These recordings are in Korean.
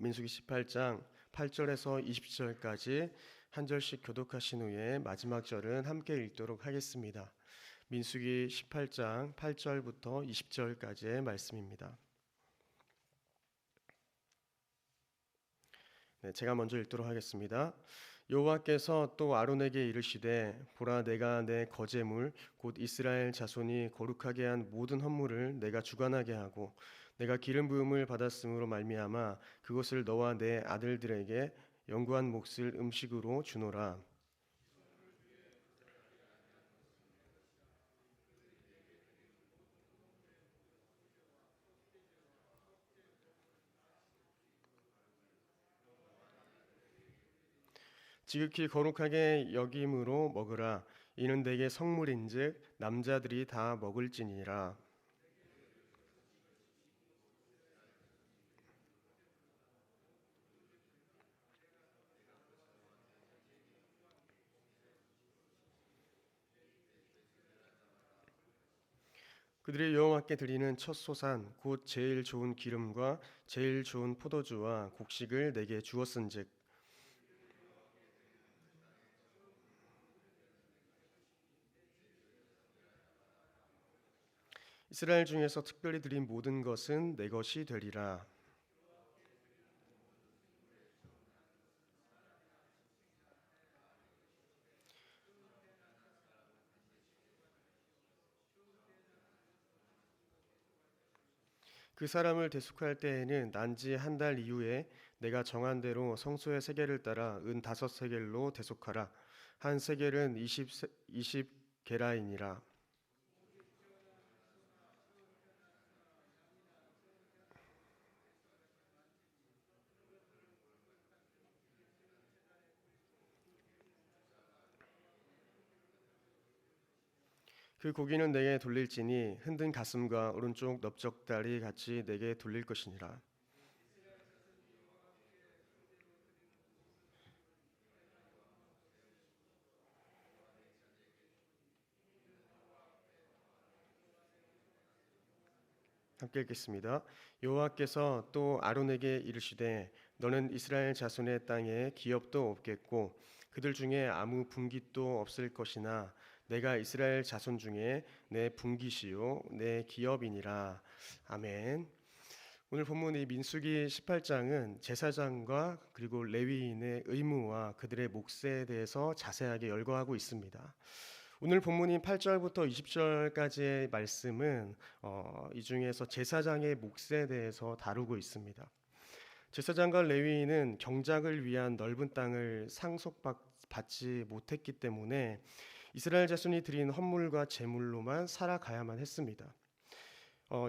민수기 18장 8절에서 20절까지 한 절씩 교독하신 후에 마지막 절은 함께 읽도록 하겠습니다. 민수기 18장 8절부터 20절까지의 말씀입니다. 제가 먼저 읽도록 하겠습니다. 여호와께서 또 아론에게 이르시되 보라, 내가 내 거제물 곧 이스라엘 자손이 거룩하게 한 모든 헌물을 내가 주관하게 하고 내가 기름 부음을 받았으므로 말미암아 그것을 너와 내 아들들에게 영구한 몫을 음식으로 주노라. 지극히 거룩하게 여김으로 먹으라. 이는 내게 성물인즉 남자들이 다 먹을지니라. 그들이 여호와께 드리는 첫 소산 곧 제일 좋은 기름과 제일 좋은 포도주와 곡식을 내게 주었은즉 이스라엘 중에서 특별히 드린 모든 것은 내 것이 되리라. 그 사람을 대속할 때에는 난지 한 달 이후에 내가 정한 대로 성소의 세겔을 따라 은 5세겔로 대속하라. 한 세겔은 20 게라이니라. 그 고기는 내게 돌릴지니 흔든 가슴과 오른쪽 넓적다리 같이 내게 돌릴 것이니라. 함께 읽겠습니다. 여호와께서 또 아론에게 이르시되 너는 이스라엘 자손의 땅에 기업도 없겠고 그들 중에 아무 분깃도 없을 것이나 내가 이스라엘 자손 중에 내 분깃이요 내 기업이니라. 아멘. 오늘 본문 이 민수기 18장은 제사장과 그리고 레위인의 의무와 그들의 몫에 대해서 자세하게 열거하고 있습니다. 오늘 본문인 8절부터 20절까지의 말씀은 이 중에서 제사장의 몫에 대해서 다루고 있습니다. 제사장과 레위인은 경작을 위한 넓은 땅을 상속받지 못했기 때문에 이스라엘 자손이 드린 헌물과 제물로만 살아가야만 했습니다.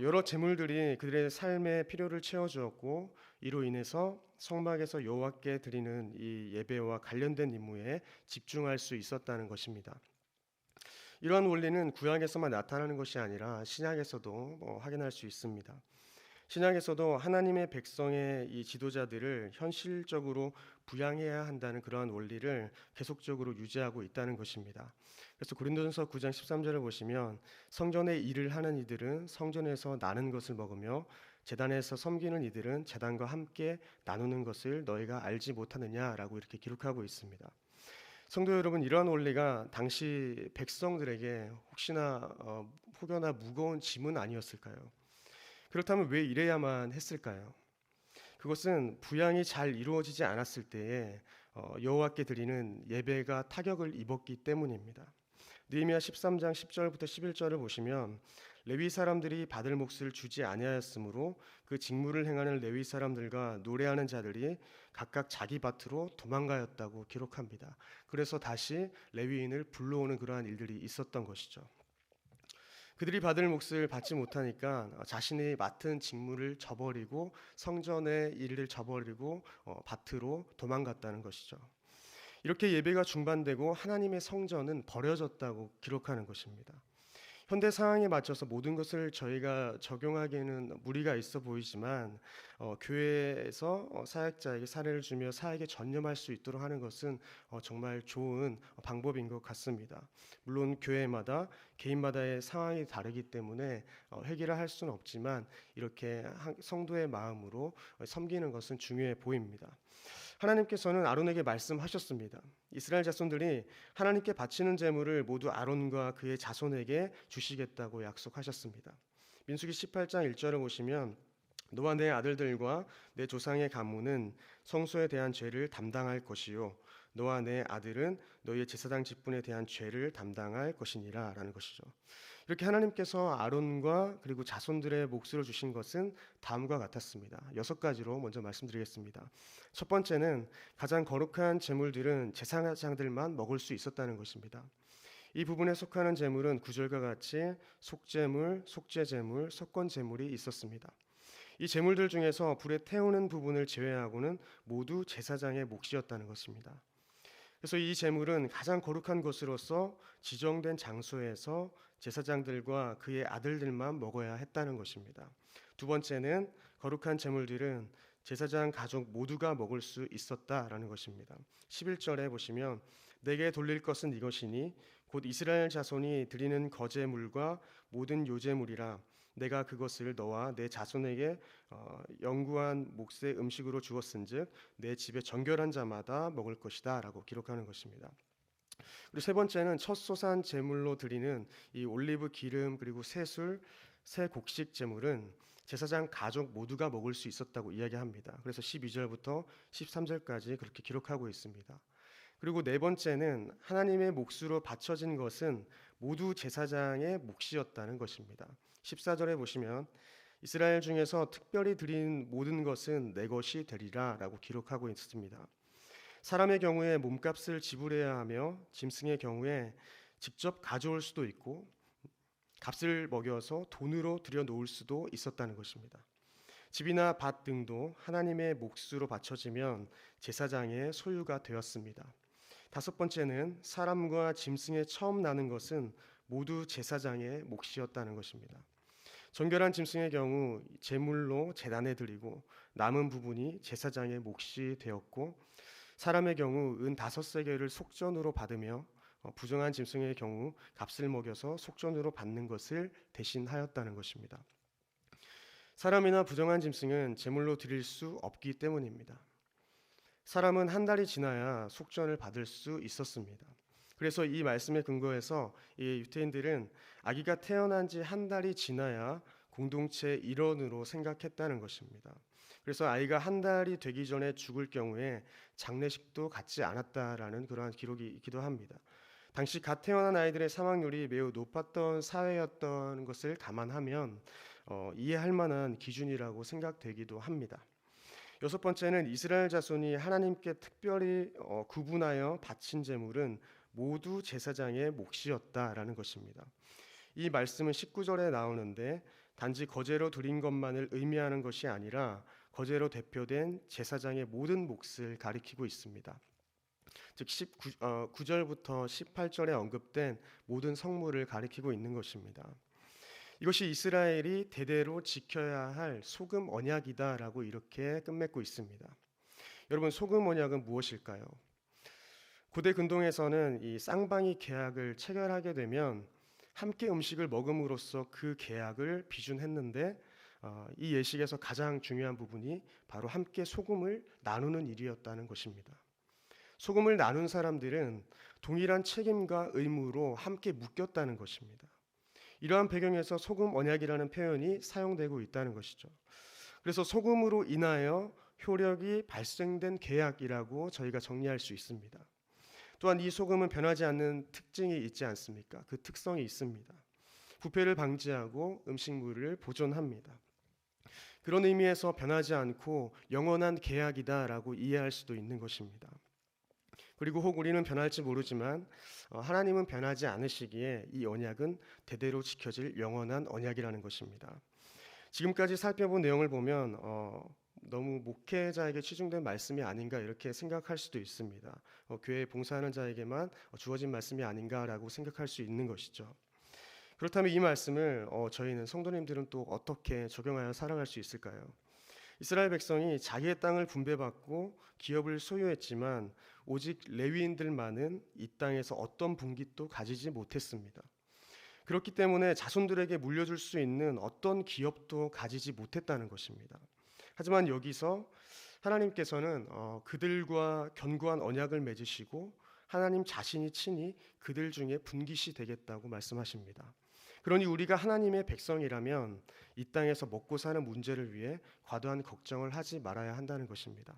여러 제물들이 그들의 삶의 필요를 채워주었고 이로 인해서 성막에서 여호와께 드리는 이 예배와 관련된 임무에 집중할 수 있었다는 것입니다. 이러한 원리는 구약에서만 나타나는 것이 아니라 신약에서도 확인할 수 있습니다. 신약에서도 하나님의 백성의 이 지도자들을 현실적으로 부양해야 한다는 그러한 원리를 계속적으로 유지하고 있다는 것입니다. 그래서 고린도전서 9장 13절을 보시면 성전에 일을 하는 이들은 성전에서 나는 것을 먹으며 제단에서 섬기는 이들은 제단과 함께 나누는 것을 너희가 알지 못하느냐라고 이렇게 기록하고 있습니다. 성도 여러분, 이러한 원리가 당시 백성들에게 혹여나 무거운 짐은 아니었을까요? 그렇다면 왜 이래야만 했을까요? 그것은 부양이 잘 이루어지지 않았을 때에 여호와께 드리는 예배가 타격을 입었기 때문입니다. 느헤미야 13장 10절부터 11절을 보시면 레위 사람들이 받을 몫을 주지 아니하였으므로 그 직무를 행하는 레위 사람들과 노래하는 자들이 각각 자기 밭으로 도망가였다고 기록합니다. 그래서 다시 레위인을 불러오는 그러한 일들이 있었던 것이죠. 그들이 받을 몫을 받지 못하니까 자신이 맡은 직무를 저버리고 성전의 일을 저버리고 밭으로 도망갔다는 것이죠. 이렇게 예배가 중단되고 하나님의 성전은 버려졌다고 기록하는 것입니다. 현대 상황에 맞춰서 모든 것을 저희가 적용하기에는 무리가 있어 보이지만 교회에서 사역자에게 사례를 주며 사역에 전념할 수 있도록 하는 것은 정말 좋은 방법인 것 같습니다. 물론 교회마다 개인마다의 상황이 다르기 때문에 회개를 할 수는 없지만 이렇게 성도의 마음으로 섬기는 것은 중요해 보입니다. 하나님께서는 아론에게 말씀하셨습니다. 이스라엘 자손들이 하나님께 바치는 제물을 모두 아론과 그의 자손에게 주시겠다고 약속하셨습니다. 민수기 18장 1절을 보시면 너와 내 아들들과 내 조상의 가문은 성소에 대한 죄를 담당할 것이요 너와 내 아들은 너희의 제사장 직분에 대한 죄를 담당할 것이니라 라는 것이죠. 이렇게 하나님께서 아론과 그리고 자손들의 몫으로 주신 것은 다음과 같았습니다. 6가지로 먼저 말씀드리겠습니다. 첫 번째는 가장 거룩한 제물들은 제사장들만 먹을 수 있었다는 것입니다. 이 부분에 속하는 제물은 9절과 같이 속제물, 속죄제물, 속건제물이 있었습니다. 이 제물들 중에서 불에 태우는 부분을 제외하고는 모두 제사장의 몫이었다는 것입니다. 그래서 이 제물은 가장 거룩한 것으로서 지정된 장소에서 제사장들과 그의 아들들만 먹어야 했다는 것입니다. 두 번째는 거룩한 제물들은 제사장 가족 모두가 먹을 수 있었다라는 것입니다. 11절에 보시면 내게 돌릴 것은 이것이니 곧 이스라엘 자손이 드리는 거제물과 모든 요제물이라 내가 그것을 너와 내 자손에게 영구한 몫의 음식으로 주었은즉 내 집에 정결한 자마다 먹을 것이다 라고 기록하는 것입니다. 그리고 세 번째는 첫 소산 제물로 드리는 이 올리브 기름 그리고 새술, 새 곡식 제물은 제사장 가족 모두가 먹을 수 있었다고 이야기합니다. 그래서 12절부터 13절까지 그렇게 기록하고 있습니다. 그리고 네 번째는 하나님의 몫으로 바쳐진 것은 모두 제사장의 몫이었다는 것입니다. 14절에 보시면 이스라엘 중에서 특별히 드린 모든 것은 내 것이 되리라 라고 기록하고 있습니다. 사람의 경우에 몸값을 지불해야 하며 짐승의 경우에 직접 가져올 수도 있고 값을 먹여서 돈으로 들여놓을 수도 있었다는 것입니다. 집이나 밭 등도 하나님의 몫으로 바쳐지면 제사장의 소유가 되었습니다. 다섯 번째는 사람과 짐승의 처음 나는 것은 모두 제사장의 몫이었다는 것입니다. 정결한 짐승의 경우 제물로 제단에 드리고 남은 부분이 제사장의 몫이 되었고 사람의 경우 은 5세겔을 속전으로 받으며 부정한 짐승의 경우 값을 먹여서 속전으로 받는 것을 대신하였다는 것입니다. 사람이나 부정한 짐승은 제물로 드릴 수 없기 때문입니다. 사람은 한 달이 지나야 속전을 받을 수 있었습니다. 그래서 이 말씀에 근거해서 이 유대인들은 아기가 태어난 지 한 달이 지나야 공동체의 일원으로 생각했다는 것입니다. 그래서 아이가 한 달이 되기 전에 죽을 경우에 장례식도 갖지 않았다라는 그러한 기록이 있기도 합니다. 당시 갓 태어난 아이들의 사망률이 매우 높았던 사회였던 것을 감안하면 이해할 만한 기준이라고 생각되기도 합니다. 여섯 번째는 이스라엘 자손이 하나님께 특별히 구분하여 바친 제물은 모두 제사장의 몫이었다라는 것입니다. 이 말씀은 19절에 나오는데 단지 거제로 드린 것만을 의미하는 것이 아니라 거제로 대표된 제사장의 모든 몫을 가리키고 있습니다. 즉 9절부터 18절에 언급된 모든 성물을 가리키고 있는 것입니다. 이것이 이스라엘이 대대로 지켜야 할 소금 언약이다라고 이렇게 끝맺고 있습니다. 여러분, 소금 언약은 무엇일까요? 고대 근동에서는 이 쌍방이 계약을 체결하게 되면 함께 음식을 먹음으로써 그 계약을 비준했는데 이 예식에서 가장 중요한 부분이 바로 함께 소금을 나누는 일이었다는 것입니다. 소금을 나눈 사람들은 동일한 책임과 의무로 함께 묶였다는 것입니다. 이러한 배경에서 소금 언약이라는 표현이 사용되고 있다는 것이죠. 그래서 소금으로 인하여 효력이 발생된 계약이라고 저희가 정리할 수 있습니다. 또한 이 소금은 변하지 않는 특징이 있지 않습니까? 그 특성이 있습니다. 부패를 방지하고 음식물을 보존합니다. 그런 의미에서 변하지 않고 영원한 계약이다라고 이해할 수도 있는 것입니다. 그리고 혹 우리는 변할지 모르지만 하나님은 변하지 않으시기에 이 언약은 대대로 지켜질 영원한 언약이라는 것입니다. 지금까지 살펴본 내용을 보면 너무 목회자에게 치중된 말씀이 아닌가 이렇게 생각할 수도 있습니다. 교회에 봉사하는 자에게만 주어진 말씀이 아닌가라고 생각할 수 있는 것이죠. 그렇다면 이 말씀을 저희는 성도님들은 또 어떻게 적용하여 살아갈 수 있을까요? 이스라엘 백성이 자기의 땅을 분배받고 기업을 소유했지만 오직 레위인들만은 이 땅에서 어떤 분깃도 가지지 못했습니다. 그렇기 때문에 자손들에게 물려줄 수 있는 어떤 기업도 가지지 못했다는 것입니다. 하지만 여기서 하나님께서는 그들과 견고한 언약을 맺으시고 하나님 자신이 친히 그들 중에 분깃이 되겠다고 말씀하십니다. 그러니 우리가 하나님의 백성이라면 이 땅에서 먹고 사는 문제를 위해 과도한 걱정을 하지 말아야 한다는 것입니다.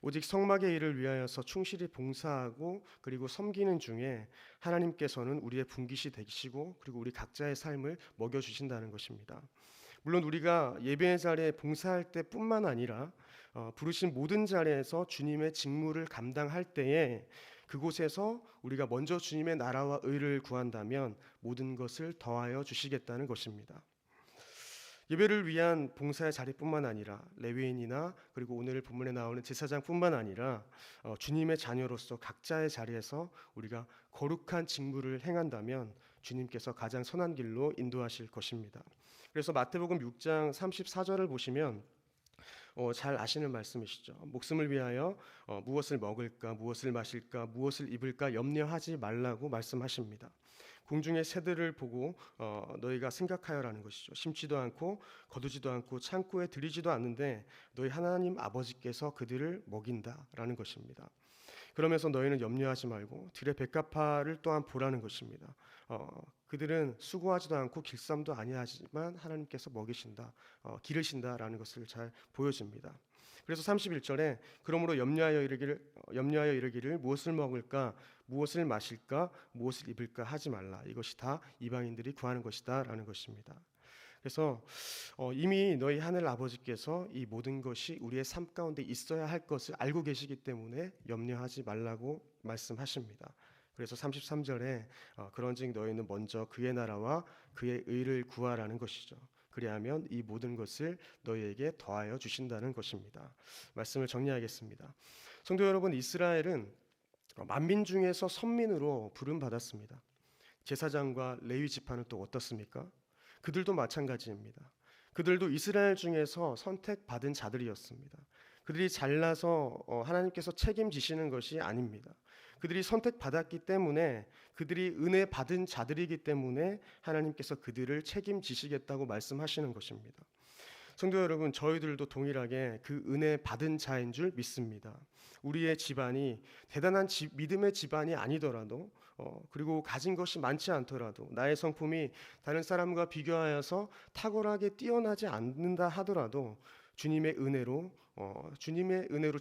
오직 성막의 일을 위하여서 충실히 봉사하고 그리고 섬기는 중에 하나님께서는 우리의 분깃이 되시고 그리고 우리 각자의 삶을 먹여주신다는 것입니다. 물론 우리가 예배의 자리에 봉사할 때뿐만 아니라 부르신 모든 자리에서 주님의 직무를 감당할 때에 그곳에서 우리가 먼저 주님의 나라와 의를 구한다면 모든 것을 더하여 주시겠다는 것입니다. 예배를 위한 봉사의 자리뿐만 아니라 레위인이나 그리고 오늘 본문에 나오는 제사장뿐만 아니라 주님의 자녀로서 각자의 자리에서 우리가 거룩한 직무를 행한다면 주님께서 가장 선한 길로 인도하실 것입니다. 그래서 마태복음 6장 34절을 보시면 잘 아시는 말씀이시죠. 목숨을 위하여 무엇을 먹을까, 무엇을 마실까, 무엇을 입을까 염려하지 말라고 말씀하십니다. 공중의 새들을 보고 너희가 생각하여라는 것이죠. 심지도 않고 거두지도 않고 창고에 들이지도 않는데 너희 하나님 아버지께서 그들을 먹인다라는 것입니다. 그러면서 너희는 염려하지 말고 들의 백합화를 또한 보라는 것입니다. 그들은 수고하지도 않고 길쌈도 아니하지만 하나님께서 먹이신다, 기르신다라는 것을 잘 보여줍니다. 그래서 31절에 그러므로 염려하여 이르기를 무엇을 먹을까, 무엇을 마실까, 무엇을 입을까 하지 말라. 이것이 다 이방인들이 구하는 것이다라는 것입니다. 그래서 이미 너희 하늘 아버지께서 이 모든 것이 우리의 삶 가운데 있어야 할 것을 알고 계시기 때문에 염려하지 말라고 말씀하십니다. 그래서 33절에 그런즉 너희는 먼저 그의 나라와 그의 의를 구하라는 것이죠. 그리하면 이 모든 것을 너희에게 더하여 주신다는 것입니다. 말씀을 정리하겠습니다. 성도 여러분, 이스라엘은 만민 중에서 선민으로 부름받았습니다. 제사장과 레위 지파는 또 어떻습니까? 그들도 마찬가지입니다. 그들도 이스라엘 중에서 선택받은 자들이었습니다. 그들이 잘나서 하나님께서 책임지시는 것이 아닙니다. 그들이 선택받았기 때문에 그들이 은혜 받은 자들이기 때문에 하나님께서 그들을 책임지시겠다고 말씀하시는 것입니다. 성도 여러분, 저희들도 동일하게 그 은혜 받은 자인 줄 믿습니다. 우리의 집안이 대단한 믿음의 집안이 아니더라도 그리고 가진 것이 많지 않더라도 나의 성품이 다른 사람과 비교하여서 탁월하게 뛰어나지 않는다 하더라도 주님의 은혜로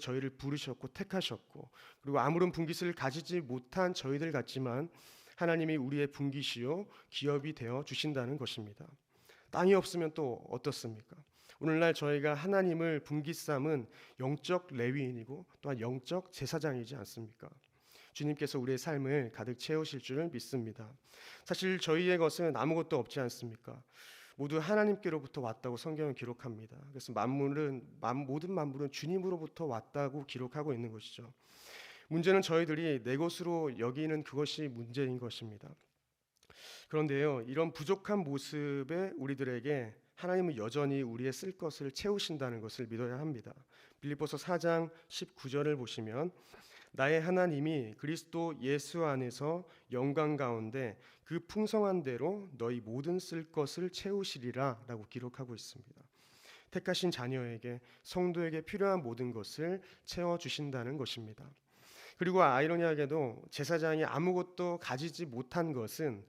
저희를 부르셨고 택하셨고 그리고 아무런 분깃을 가지지 못한 저희들 같지만 하나님이 우리의 분깃이요 기업이 되어 주신다는 것입니다. 땅이 없으면 또 어떻습니까? 오늘날 저희가 하나님을 분깃 삼은 영적 레위인이고 또한 영적 제사장이지 않습니까? 주님께서 우리의 삶을 가득 채우실 줄 믿습니다. 사실 저희의 것은 아무것도 없지 않습니까? 모두 하나님께로부터 왔다고 성경은 기록합니다. 그래서 모든 만물은 주님으로부터 왔다고 기록하고 있는 것이죠. 문제는 저희들이 내 것으로 여기는 그것이 문제인 것입니다. 그런데요, 이런 부족한 모습의 우리들에게 하나님은 여전히 우리의 쓸 것을 채우신다는 것을 믿어야 합니다. 빌립보서 4장 19절을 보시면 나의 하나님이 그리스도 예수 안에서 영광 가운데 그 풍성한 대로 너희 모든 쓸 것을 채우시리라 라고 기록하고 있습니다. 택하신 자녀에게 성도에게 필요한 모든 것을 채워주신다는 것입니다. 그리고 아이러니하게도 제사장이 아무것도 가지지 못한 것은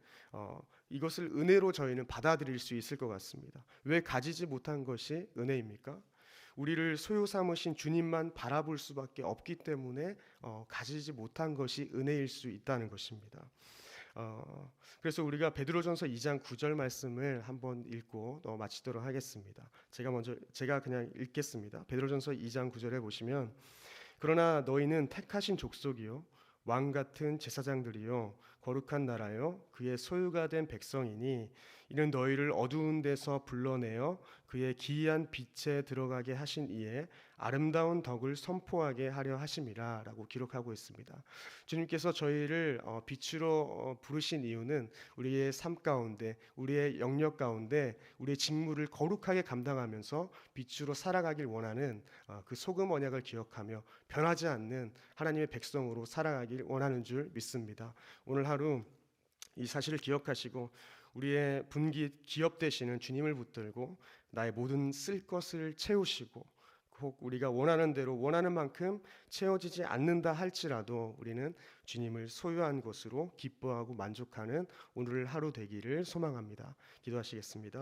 이것을 은혜로 저희는 받아들일 수 있을 것 같습니다. 왜 가지지 못한 것이 은혜입니까? 우리를 소유 삼으신 주님만 바라볼 수밖에 없기 때문에 가지지 못한 것이 은혜일 수 있다는 것입니다. 그래서 우리가 베드로전서 2장 9절 말씀을 한번 읽고 마치도록 하겠습니다. 제가 그냥 읽겠습니다. 베드로전서 2장 9절에 보시면 그러나 너희는 택하신 족속이요 왕 같은 제사장들이요 거룩한 나라요 그의 소유가 된 백성이니 이는 너희를 어두운 데서 불러내어 그의 기이한 빛에 들어가게 하신 이에 아름다운 덕을 선포하게 하려 하심이라라고 기록하고 있습니다. 주님께서 저희를 빛으로 부르신 이유는 우리의 삶 가운데, 우리의 영역 가운데 우리의 직무를 거룩하게 감당하면서 빛으로 살아가길 원하는 그 소금 언약을 기억하며 변하지 않는 하나님의 백성으로 살아가길 원하는 줄 믿습니다. 오늘 하루 이 사실을 기억하시고 우리의 분기 기업 되시는 주님을 붙들고 나의 모든 쓸 것을 채우시고 혹 우리가 원하는 대로 원하는 만큼 채워지지 않는다 할지라도 우리는 주님을 소유한 것으로 기뻐하고 만족하는 오늘 하루 되기를 소망합니다. 기도하시겠습니다.